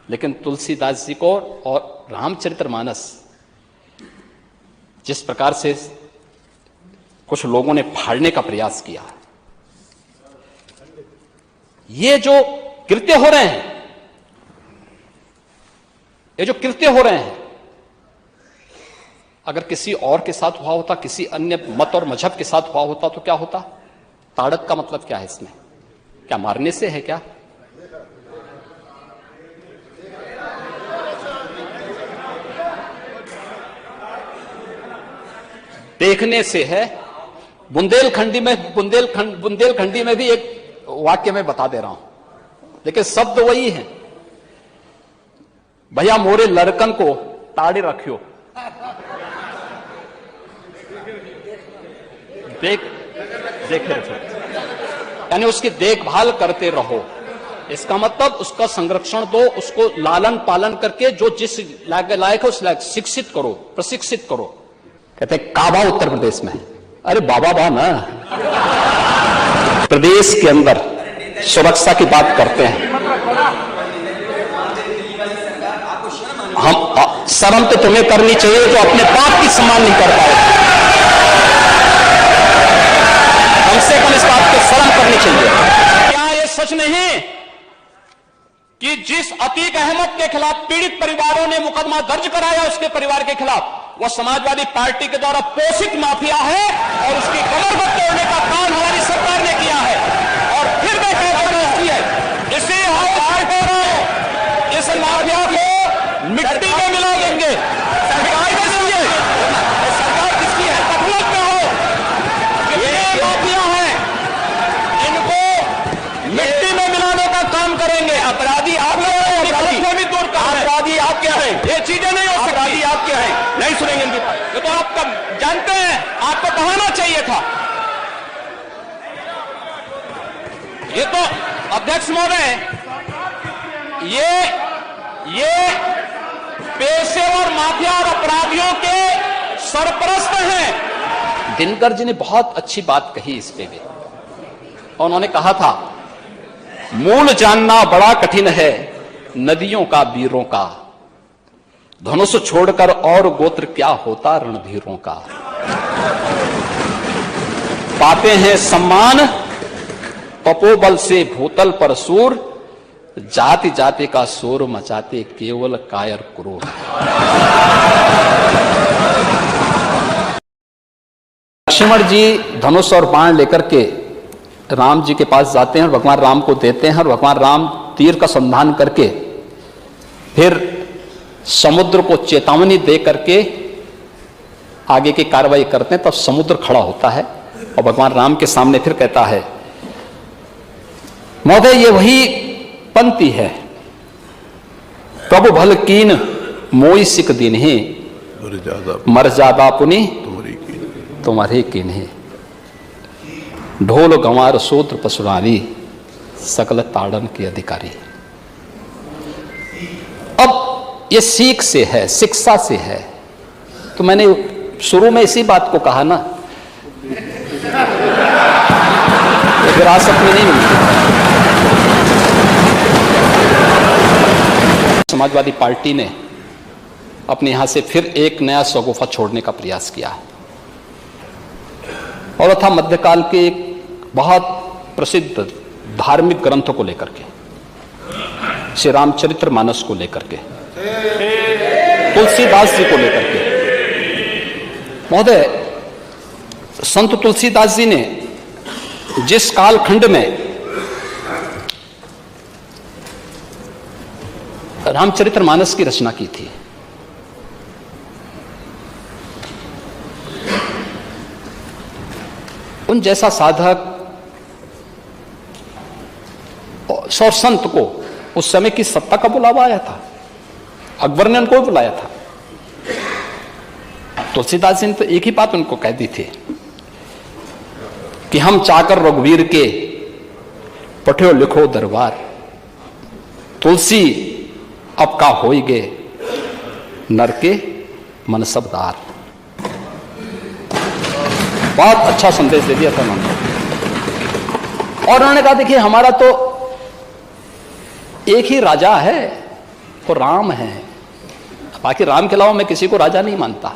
लेकिन तुलसीदास जी को और रामचरितमानस जिस प्रकार से कुछ लोगों ने फाड़ने का प्रयास किया, ये जो कृत्य हो रहे हैं, ये जो कृत्य हो रहे हैं, अगर किसी और के साथ हुआ होता, किसी अन्य मत और मजहब के साथ हुआ होता तो क्या होता? ताड़क का मतलब क्या है इसमें? क्या मारने से है क्या? देखने से है। बुंदेलखंडी में भी एक वाक्य में बता दे रहा हूं, लेकिन शब्द वही है। भैया मोरे लड़कन को ताड़े रखियो, देखे रखो, यानी उसकी देखभाल करते रहो। इसका मतलब उसका संरक्षण दो, उसको लालन पालन करके जो जिस लायक है उस लायक शिक्षित करो, प्रशिक्षित करो। कहते काबा उत्तर प्रदेश में, अरे बाबा बा ना, प्रदेश के अंदर सुरक्षा की बात करते हैं हम। शर्म तो तुम्हें करनी चाहिए जो अपने बाप की सम्मान नहीं कर पाए। कम से कम इस बात को शर्म करनी चाहिए। क्या ये सच नहीं कि जिस अतीक अहमद के खिलाफ पीड़ित परिवारों ने मुकदमा दर्ज कराया, उसके परिवार के खिलाफ, वह समाजवादी पार्टी के द्वारा पोषित माफिया है और उसकी कमर को तोड़ने का काम हमारी सरकार ने किया है। और फिर मैं कहती है इसे इस माफिया को मिट्टी में मिला देंगे। सरकार किसकी है? सरकार किसकी है? तकलीफ में हो, ये माफिया है, इनको मिट्टी में मिलाने का काम करेंगे। अपराधी आप भी दूर कर, अपराधी आप क्या है? ये चीजें नहीं हो सकती। अपराधी आप क्या है? नहीं सुनेंगे इनकी बात। ये तो आप जानते हैं, आपको कहना चाहिए था। ये तो अध्यक्ष महोदय, ये पेशेवर माफिया और अपराधियों के सरपरस्त हैं। दिनकर जी ने बहुत अच्छी बात कही इस पे भी, और उन्होंने कहा था मूल जानना बड़ा कठिन है नदियों का वीरों का, धनुष छोड़कर और गोत्र क्या होता रणधीरों का। पाते हैं सम्मान तपोबल से भूतल पर सूर, जाति जाति का शोर मचाते केवल कायर क्रूर। लक्ष्मण जी धनुष और बाण लेकर के राम जी के पास जाते हैं और भगवान राम को देते हैं, और भगवान राम तीर का संधान करके फिर समुद्र को चेतावनी दे करके आगे की कार्रवाई करते हैं। तब समुद्र खड़ा होता है और भगवान राम के सामने फिर कहता है, महोदय ये वही पंक्ति है, प्रभु भल कीन मोई सिक दिन ही मर्यादा पुनि तुम्हारे कीन ही, ढोल गंवार सूत्र पशुरानी सकल ताड़न के अधिकारी। अब ये सीख से है, शिक्षा से है। तो मैंने शुरू में इसी बात को कहा ना, विरासत में नहीं मिलती। समाजवादी पार्टी ने अपने यहां से फिर एक नया शगुफा छोड़ने का प्रयास किया है, और था मध्यकाल के एक बहुत प्रसिद्ध धार्मिक ग्रंथ को लेकर के, श्री रामचरितमानस को लेकर के, तुलसीदास जी को लेकर के। महोदय, संत तुलसीदास जी ने जिस कालखंड में रामचरितमानस की रचना की थी, उन जैसा साधक और संत को उस समय की सत्ता का बुलावा आया था। अकबर ने उनको बुलाया था। तुलसीदास जी ने तो एक ही बात उनको कह दी थी कि हम चाकर रघुवीर के पठ्यो लिखो दरबार, तुलसी अब का होई गे नर के मनसबदार। बहुत अच्छा संदेश दे दिया था उन्होंने। और उन्होंने कहा देखिए हमारा तो एक ही राजा है, वो राम है, बाकी राम के अलावा मैं किसी को राजा नहीं मानता।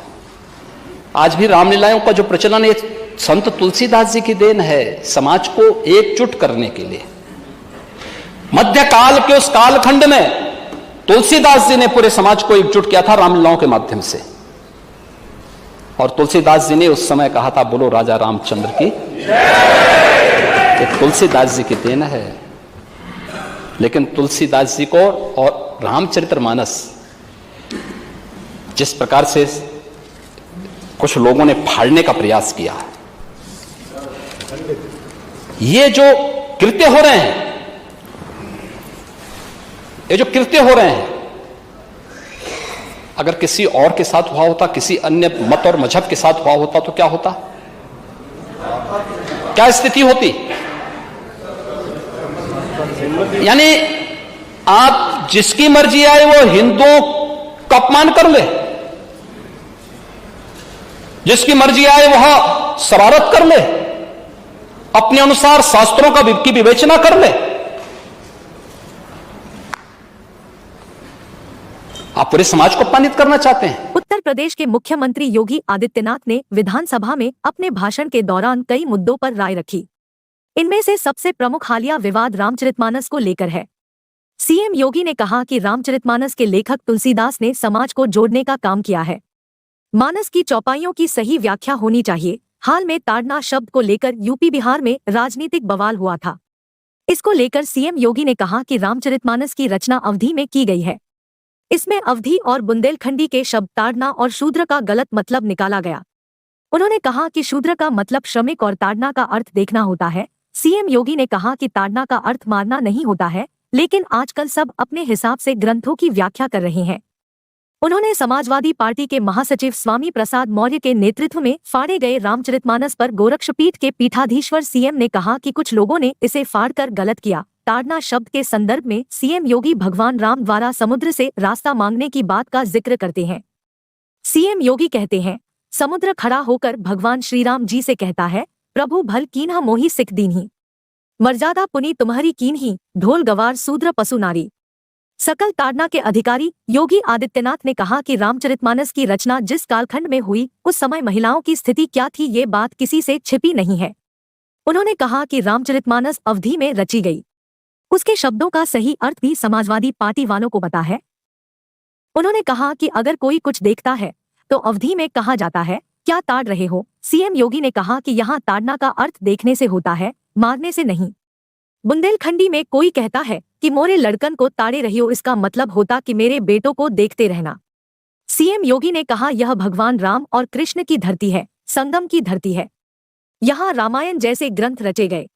आज भी रामलीलाओं का जो प्रचलन है संत तुलसीदास जी की देन है, समाज को एकजुट करने के लिए। मध्यकाल के उस कालखंड में तुलसीदास जी ने पूरे समाज को एकजुट किया था रामलीलाओं के माध्यम से। और तुलसीदास जी ने उस समय कहा था, बोलो राजा रामचंद्र की। ये तुलसीदास जी की देन है। लेकिन तुलसीदास जी को और रामचरितमानस जिस प्रकार से कुछ लोगों ने फाड़ने का प्रयास किया, ये जो कृत्य हो रहे हैं, ये जो कृत्य हो रहे हैं, अगर किसी और के साथ हुआ होता, किसी अन्य मत और मजहब के साथ हुआ होता तो क्या होता, क्या स्थिति होती? यानी आप जिसकी मर्जी आए वो हिंदुओं का अपमान कर ले, जिसकी मर्जी आए वह शरारत कर ले, अपने अनुसार शास्त्रों की विवेचना कर ले। आप पूरे समाज को अपमानित करना चाहते हैं। उत्तर प्रदेश के मुख्यमंत्री योगी आदित्यनाथ ने विधानसभा में अपने भाषण के दौरान कई मुद्दों पर राय रखी। इनमें से सबसे प्रमुख हालिया विवाद रामचरितमानस को लेकर है। सीएम योगी ने कहा कि रामचरितमानस के लेखक तुलसीदास ने समाज को जोड़ने का काम किया है। मानस की चौपाइयों की सही व्याख्या होनी चाहिए। हाल में ताड़ना शब्द को लेकर यूपी बिहार में राजनीतिक बवाल हुआ था। इसको लेकर सीएम योगी ने कहा कि रामचरितमानस की रचना अवधी में की गई है। इसमें अवधी और बुंदेलखंडी के शब्द ताड़ना और शूद्र का गलत मतलब निकाला गया। उन्होंने कहा कि शूद्र का मतलब श्रमिक और ताड़ना का अर्थ देखना होता है। सीएम योगी ने कहा कि ताड़ना का अर्थ मारना नहीं होता है, लेकिन आजकल सब अपने हिसाब से ग्रंथों की व्याख्या कर रहे हैं। उन्होंने समाजवादी पार्टी के महासचिव स्वामी प्रसाद मौर्य के नेतृत्व में फाड़े गए रामचरितमानस पर गोरक्षपीठ के पीठाधीश्वर सीएम ने कहा कि कुछ लोगों ने इसे फाड़कर गलत किया। ताड़ना शब्द के संदर्भ में सीएम योगी भगवान राम द्वारा समुद्र से रास्ता मांगने की बात का जिक्र करते हैं। सीएम योगी कहते हैं, समुद्र खड़ा होकर भगवान श्री राम जी से कहता है, प्रभु भल कीन्हा मोहि सिख दीन्ही, मर्यादा पुनि तुम्हारी कीन्ही, ढोल गवार शूद्र पशु नारी। सकल ताड़ना के अधिकारी योगी आदित्यनाथ ने कहा कि रामचरितमानस की रचना जिस कालखंड में हुई उस समय महिलाओं की स्थिति क्या थी, ये बात किसी से छिपी नहीं है। उन्होंने कहा कि रामचरितमानस अवधी में रची गई, उसके शब्दों का सही अर्थ भी समाजवादी पार्टी वालों को पता है। उन्होंने कहा कि अगर कोई कुछ देखता है तो अवधी में कहा जाता है, क्या ताड़ रहे हो। सीएम योगी ने कहा कि यहाँ ताड़ना का अर्थ देखने से होता है, मारने से नहीं। बुंदेलखंडी में कोई कहता है कि मोरे लड़कन को ताड़े रही हो, इसका मतलब होता कि मेरे बेटों को देखते रहना। सीएम योगी ने कहा यह भगवान राम और कृष्ण की धरती है, संगम की धरती है। यहाँ रामायण जैसे ग्रंथ रचे गए।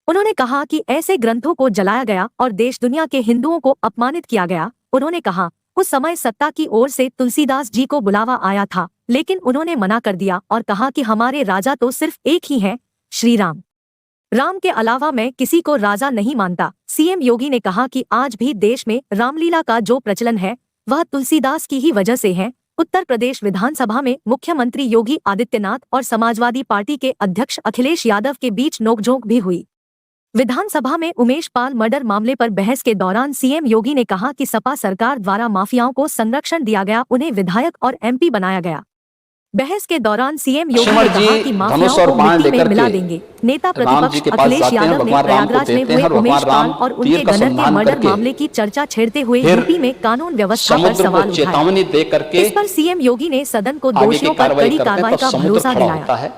उन्होंने कहा कि ऐसे ग्रंथों को जलाया गया और देश दुनिया के हिंदुओं को अपमानित किया गया। उन्होंने कहा उस समय सत्ता की ओर से तुलसीदास जी को बुलावा आया था, लेकिन उन्होंने मना कर दिया और कहा कि हमारे राजा तो सिर्फ एक ही हैं, श्री राम। राम के अलावा मैं किसी को राजा नहीं मानता। सीएम योगी ने कहा कि आज भी देश में रामलीला का जो प्रचलन है वह तुलसीदास की ही वजह से है। उत्तर प्रदेश विधानसभा में मुख्यमंत्री योगी आदित्यनाथ और समाजवादी पार्टी के अध्यक्ष अखिलेश यादव के बीच नोकझोंक भी हुई। विधानसभा में उमेश पाल मर्डर मामले पर बहस के दौरान सीएम योगी ने कहा कि सपा सरकार द्वारा माफियाओं को संरक्षण दिया गया, उन्हें विधायक और एमपी बनाया गया। बहस के दौरान सीएम योगी ने कहा कि माफियाओं को मिट्टी में मिला देंगे। नेता प्रतिपक्ष अखिलेश यादव ने प्रयागराज में हुए उमेश पाल और उनके गनर के मर्डर मामले की चर्चा छेड़ते हुए यूपी में कानून व्यवस्था पर सवाल उठाए। इस पर सीएम योगी ने सदन को दोषियों पर कड़ी कार्रवाई का भरोसा दिलाया।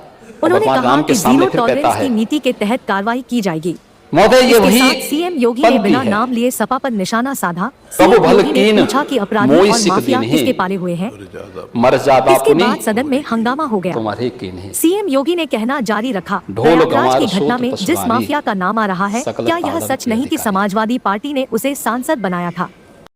उन्होंने कहा कि जीरो टॉलरेंस की नीति के तहत कार्रवाई की जाएगी। इसके साथ सीएम योगी ने बिना नाम लिए सपा पर निशाना साधा। सीएम योगी ने पूछा कि अपराधी और माफिया किसके पाले हुए हैं। इसके बाद सदन में हंगामा हो गया। सीएम योगी ने कहना जारी रखा, प्रयागराज की घटना में जिस माफिया का नाम आ रहा है, क्या यह सच नहीं कि समाजवादी पार्टी ने उसे सांसद बनाया था।